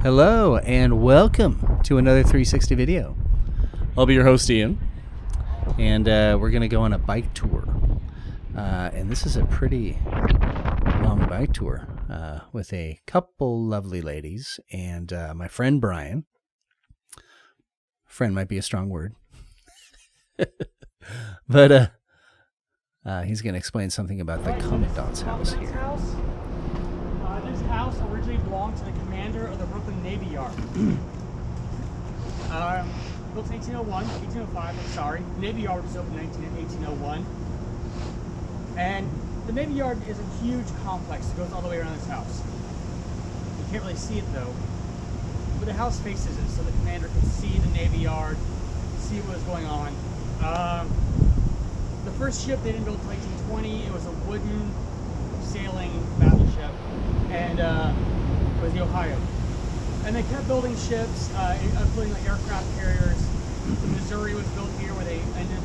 Hello and welcome to another 360 video. I'll be your host Ian, and we're going to go on a bike tour. And this is a pretty long bike tour with a couple lovely ladies and my friend Brian. Friend might be a strong word. But he's going to explain something about the Commandant's house here. This house originally belonged to the commander of the Brooklyn Navy Yard. Built in 1805, I'm sorry. The Navy Yard was opened in 1801. And the Navy Yard is a huge complex that goes all the way around this house. You can't really see it though, but the house faces it, so the commander can see the Navy Yard, see what was going on. The first ship they didn't build until 1820. It was a wooden sailing battleship, and it was the Ohio. And they kept building ships, including the aircraft carriers. The Missouri was built here, where they ended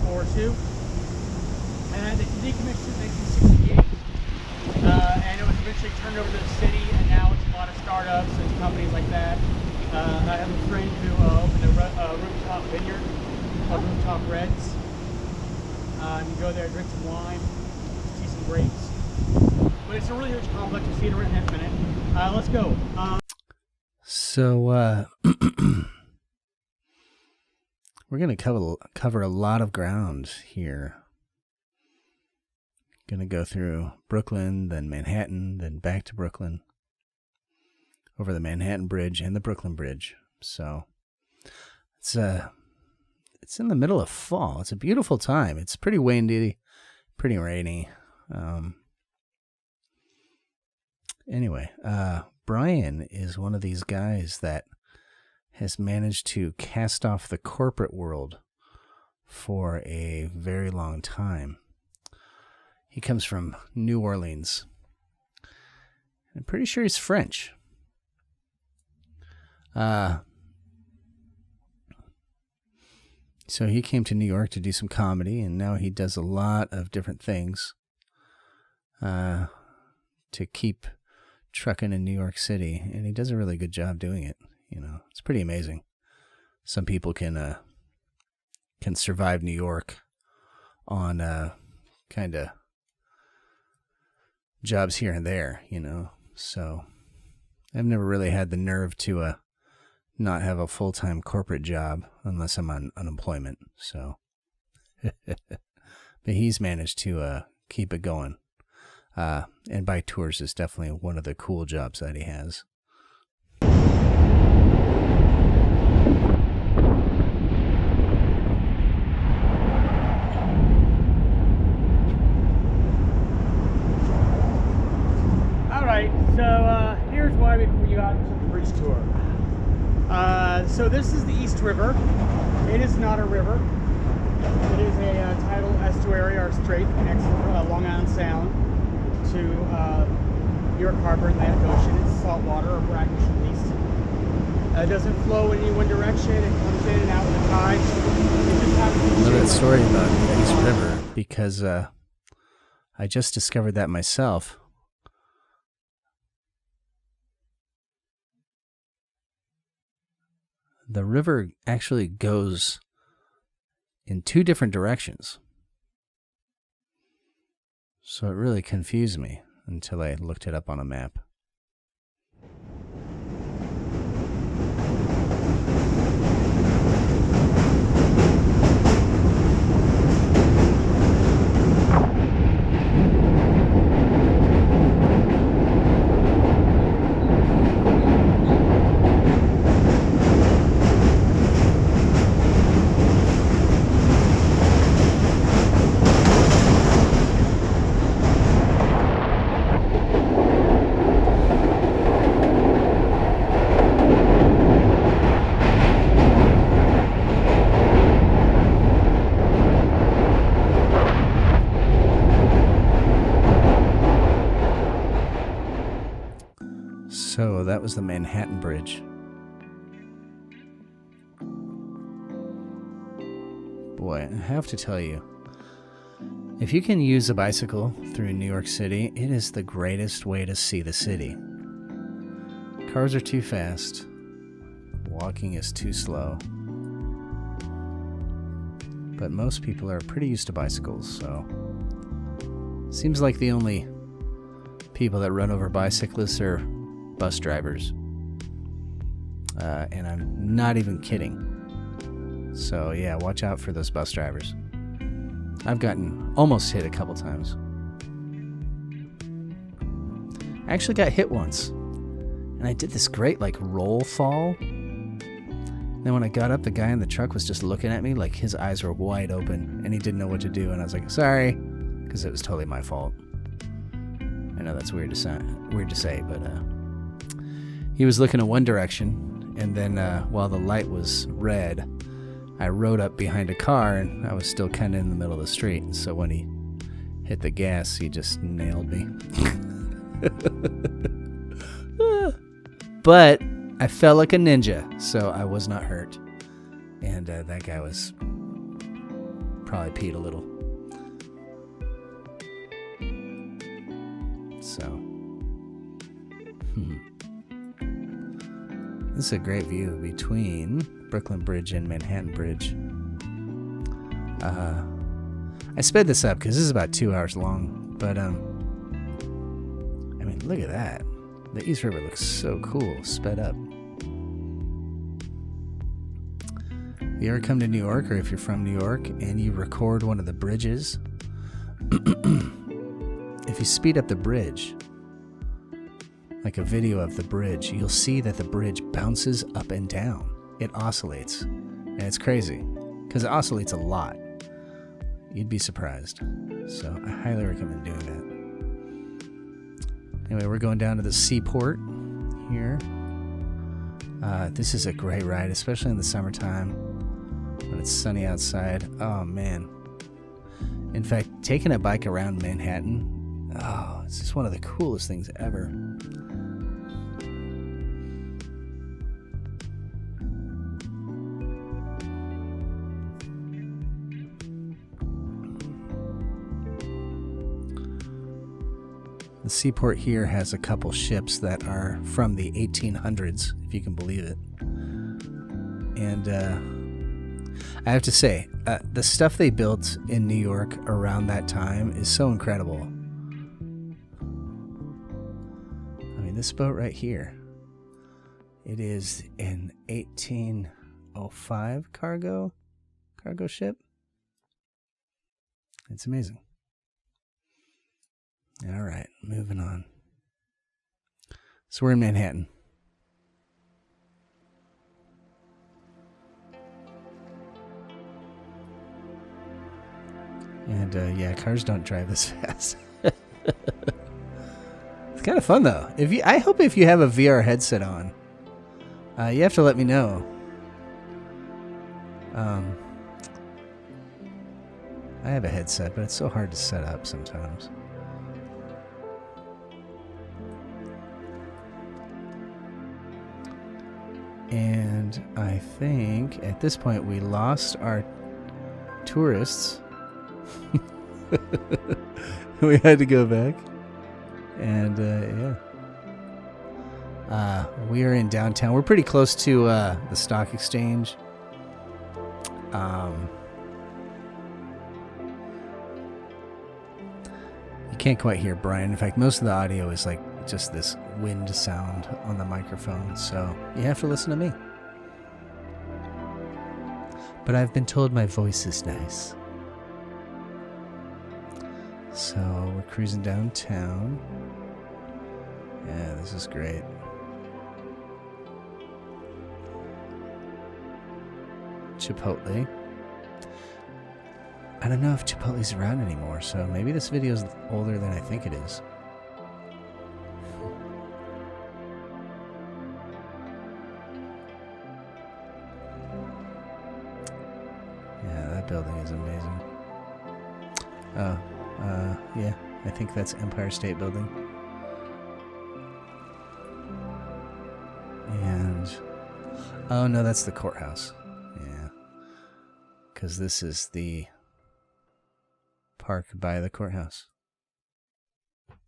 World War II. And they decommissioned in 1968, and it was eventually turned over to the city. And now it's a lot of startups and companies like that. I have a friend who opened a rooftop vineyard called Rooftop Reds. You can go there, drink some wine, see some grapes. But it's a really huge complex. You'll see it in a minute. Let's go. So we're going to cover a lot of ground here. Going to go through Brooklyn, then Manhattan, then back to Brooklyn, over the Manhattan Bridge and the Brooklyn Bridge. So it's in the middle of fall. It's a beautiful time. It's pretty windy, pretty rainy. Anyway, Brian is one of these guys that has managed to cast off the corporate world for a very long time. He comes from New Orleans. I'm pretty sure he's French. So he came to New York to do some comedy, and now he does a lot of different things to keep trucking in New York City, and he does a really good job doing it. You know, it's pretty amazing. Some people can survive New York on kind of jobs here and there, you know. So I've never really had the nerve to not have a full-time corporate job unless I'm on unemployment. So, but he's managed to keep it going. And bike tours is definitely one of the cool jobs that he has. All right, so here's why we got to the bridge tour. So this is the East River. It is not a river. It is a tidal estuary or strait that connects Long Island Sound to New York Harbor, Atlantic Ocean. It's salt water, or brackish at least. It doesn't flow in any one direction. It comes in and out with the tide. I love that story about the East River because I just discovered that myself. The river actually goes in two different directions. So it really confused me until I looked it up on a map. So that was the Manhattan Bridge. Boy, I have to tell you, If you can use a bicycle through New York City, it is the greatest way to see the city. Cars are too fast. Walking is too slow. But most people are pretty used to bicycles, so... Seems like the only people that run over bicyclists are bus drivers. And I'm not even kidding. So yeah, watch out for those bus drivers. I've gotten almost hit a couple times. I actually got hit once. And I did this great like roll fall. Then when I got up, the guy in the truck was just looking at me like his eyes were wide open and he didn't know what to do. And I was like, sorry, because it was totally my fault. I know that's weird to say, but he was looking in one direction. And then while the light was red, I rode up behind a car and I was still kind of in the middle of the street. So when he hit the gas, he just nailed me. But I felt like a ninja, so I was not hurt. And that guy was probably peed a little. So, this is a great view between Brooklyn Bridge and Manhattan Bridge. I sped this up because this is about 2 hours long, but I mean, look at that. The East River looks so cool, sped up. If you ever come to New York, or if you're from New York and you record one of the bridges, if you speed up the bridge, like a video of the bridge, you'll see that the bridge bounces up and down. It oscillates, and it's crazy, because it oscillates a lot. You'd be surprised. So I highly recommend doing that. Anyway, we're going down to the seaport here. This is a great ride, especially in the summertime when it's sunny outside. Oh, man. In fact, taking a bike around Manhattan, it's just one of the coolest things ever. The seaport here has a couple ships that are from the 1800s, if you can believe it. And I have to say, the stuff they built in New York around that time is so incredible. I mean, this boat right here, it is an 1805 cargo ship. It's amazing. All right, moving on. So we're in Manhattan. And yeah, cars don't drive this fast. It's kind of fun though. I hope if you have a VR headset on, you have to let me know. I have a headset, but it's so hard to set up sometimes. And I think at this point we lost our tourists. We had to go back. And yeah. We are in downtown. We're pretty close to the stock exchange. You can't quite hear Brian. In fact, most of the audio is like just this wind sound on the microphone, so you have to listen to me. But I've been told my voice is nice. So we're cruising downtown. Yeah, this is great. Chipotle. I don't know if Chipotle's around anymore, so maybe this video is older than I think it is. Yeah, that building is amazing. Oh, yeah, I think that's Empire State Building. And, oh no, that's the courthouse. Yeah, because this is the park by the courthouse.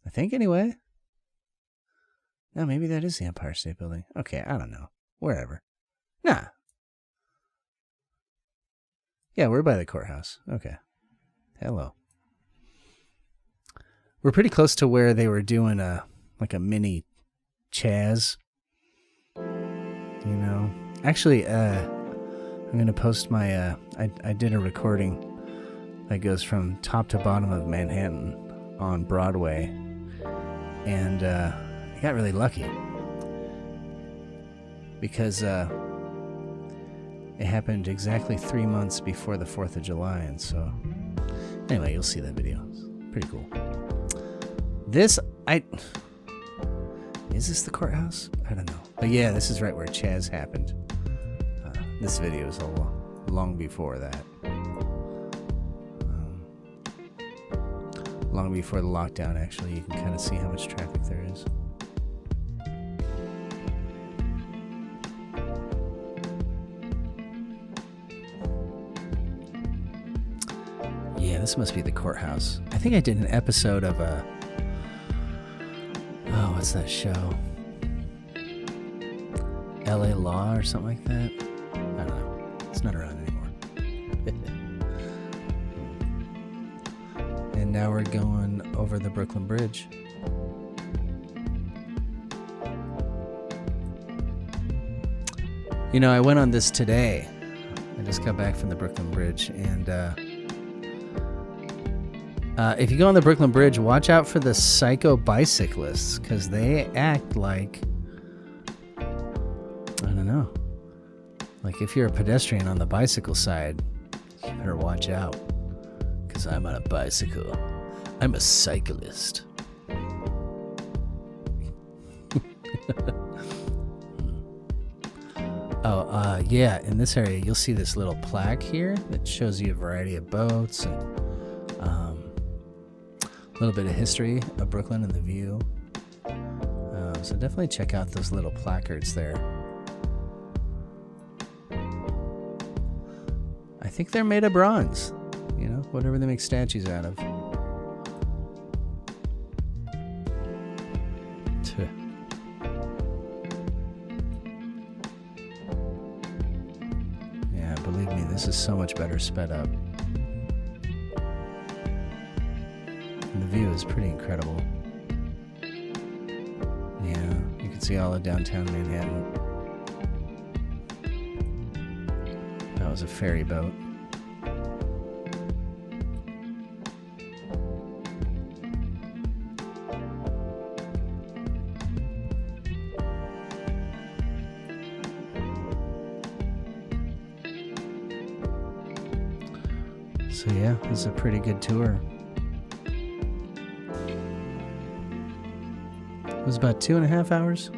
I think, anyway. No, maybe that is the Empire State Building. Okay, I don't know. Wherever. Nah. Yeah, we're by the courthouse. Okay. Hello. We're pretty close to where they were doing a mini Chaz. You know. Actually, I'm going to post my... I did a recording that goes from top to bottom of Manhattan on Broadway. And I got really lucky. Because it happened exactly 3 months before the 4th of July. And so... Anyway, you'll see that video. It's pretty cool. Is this the courthouse? I don't know. But yeah, this is right where Chaz happened. This video is long before that. Long before the lockdown, actually. You can kind of see how much traffic there is. Yeah, this must be the courthouse. I think I did an episode of what's that show? LA Law or something like that? I don't know. It's not around anymore. And now we're going over the Brooklyn Bridge. You know, I went on this today. I just got back from the Brooklyn Bridge, and if you go on the Brooklyn Bridge, watch out for the psycho bicyclists, because they act like, I don't know, like if you're a pedestrian on the bicycle side, you better watch out, because I'm on a bicycle. I'm a cyclist. Yeah, in this area, you'll see this little plaque here that shows you a variety of boats and a little bit of history of Brooklyn and the view. So definitely check out those little placards there. I think they're made of bronze, you know, whatever they make statues out of. Yeah, believe me, this is so much better sped up. And the view is pretty incredible. Yeah, you can see all of downtown Manhattan. That was a ferry boat. So yeah, this is a pretty good tour. It was about 2.5 hours.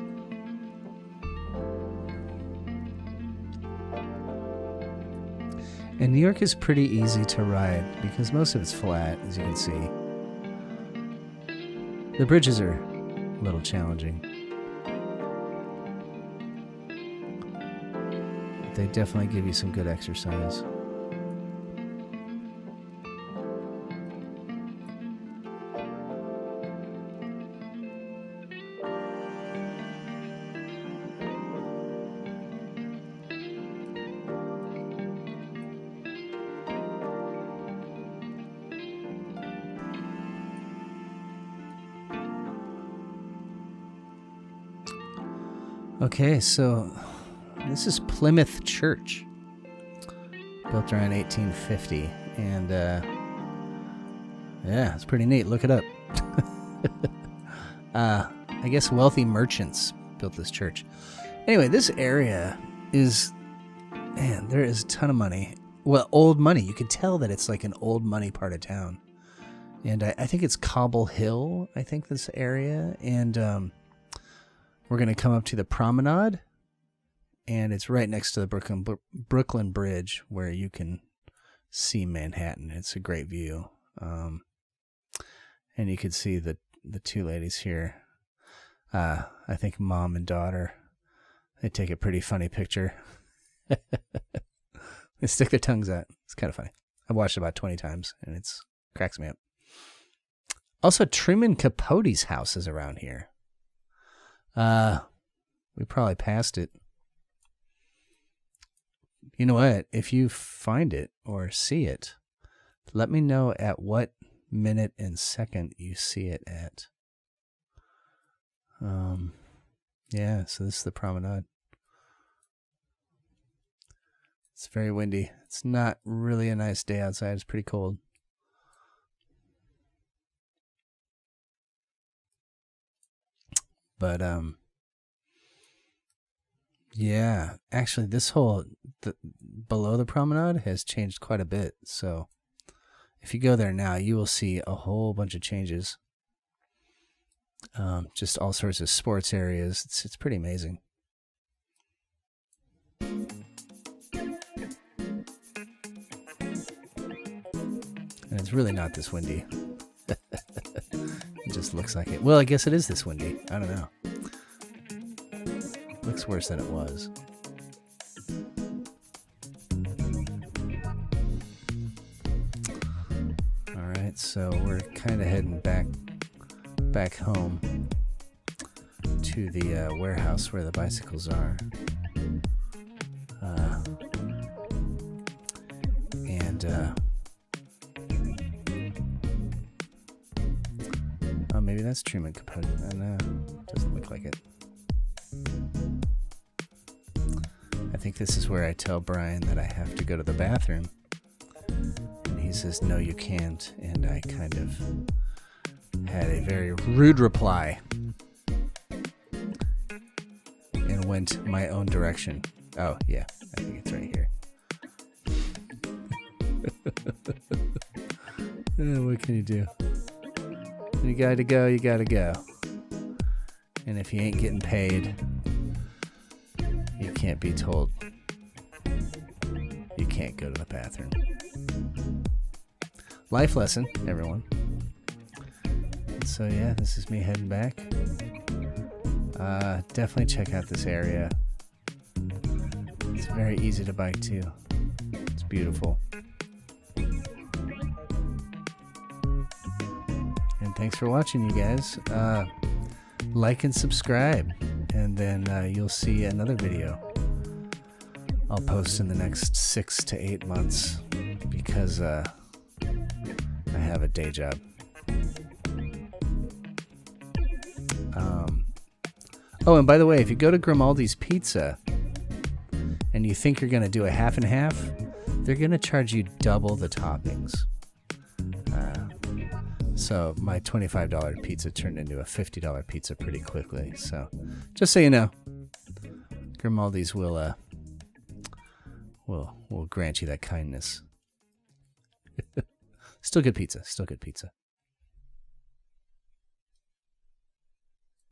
And New York is pretty easy to ride because most of it's flat, as you can see. The bridges are a little challenging. But they definitely give you some good exercise. Okay, so this is Plymouth Church, built around 1850, and yeah, it's pretty neat. Look it up. I guess wealthy merchants built this church. Anyway, this area is, man, there is a ton of money. Well, old money. You can tell that it's like an old money part of town. And I think it's Cobble Hill, I think, this area. And we're going to come up to the promenade, and it's right next to the Brooklyn Bridge where you can see Manhattan. It's a great view. And you can see the two ladies here. I think mom and daughter, they take a pretty funny picture. They stick their tongues out. It's kind of funny. I've watched it about 20 times, and it's Cracks me up. Also, Truman Capote's house is around here. We probably passed it. You know what? If you find it or see it, let me know at what minute and second you see it at. Yeah, so this is the promenade. It's very windy. It's not really a nice day outside. It's pretty cold. But, yeah, actually this whole, below the promenade has changed quite a bit. So if you go there now, you will see a whole bunch of changes. Just all sorts of sports areas. It's pretty amazing. And it's really not this windy. It just looks like it. Well, I guess it is this windy. I don't know. Looks worse than it was. All right, so we're kind of heading back home to the warehouse where the bicycles are. Oh, maybe that's Truman Capote. I know. Doesn't look like it. I think this is where I tell Brian that I have to go to the bathroom. And he says, no, you can't. And I kind of had a very rude reply and went my own direction. Oh, yeah. I think it's right here. What can you do? You gotta go, you gotta go. And if you ain't getting paid, you can't be told you can't go to the bathroom. Life lesson, everyone. So yeah, this is me heading back. Definitely check out this area. It's very easy to bike too. It's beautiful. And thanks for watching, you guys. Like and subscribe, and then you'll see another video I'll post in the next 6 to 8 months because I have a day job. Oh, and by the way, if you go to Grimaldi's Pizza and you think you're going to do a half and half, they're going to charge you double the toppings. So my $25 pizza turned into a $50 pizza pretty quickly. So just so you know, Grimaldi's will grant you that kindness. Still good pizza. Still good pizza.